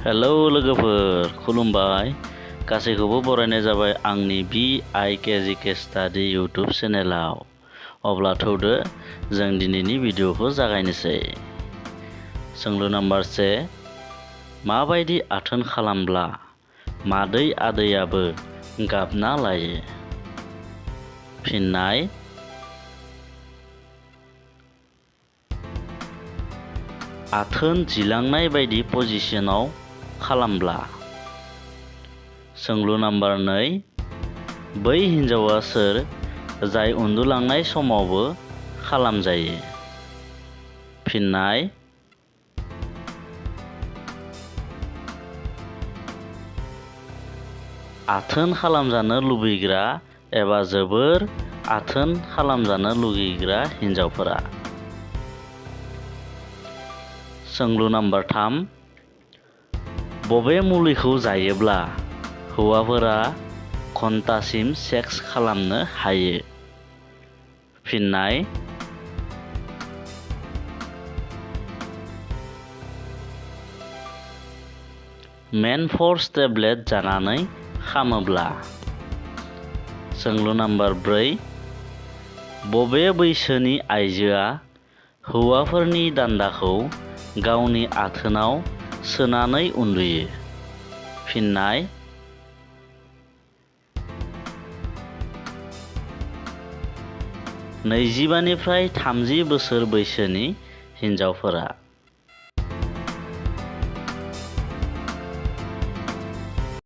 Hello लोगोफोर, खुलुमबाय। गासैखौबो बरायनाय जाबाय आंनि BIKGK स्टाडि इउटुब चेनेलाव। अब्ला थौदो जों दिनैनि भिडिअखौ जागायनोसै। सोंलु नाम्बार 1, माबायदि आथोन खालामब्ला मादै आदैयाबो गाबना लायो? फिननाय: आथोन जिलांनाय बायदि पजिशनाव खालामब्ला। सोंलु नाम्बार 2, बै हिन्जावा सोर जाय उन्दुलांनाय समावबो खालामजायो? फिननाय: आथोन खालामजानो लुबैग्रा एबा जोबोर आथोन खालामजानो लुगैग्रा हिन्जावफोरा। सोंलु नाम्बार 3, बबे मुलिखौ जायोब्ला हौवाफोरा घन्टासिम सेक्स खालामनो हायो? फिननाय: मेनफर्स टेब्लेट जानानै खामोब्ला। सोंलु नाम्बार 4, बबे बैसोनि आइजोआ हौवाफोरनि दान्दाखौ गावनि आथोनाव सोनानै उन्दुयो? फिननाय: 25 निफ्राय 30 बोसोर बैसोनि हिन्जावफोरा।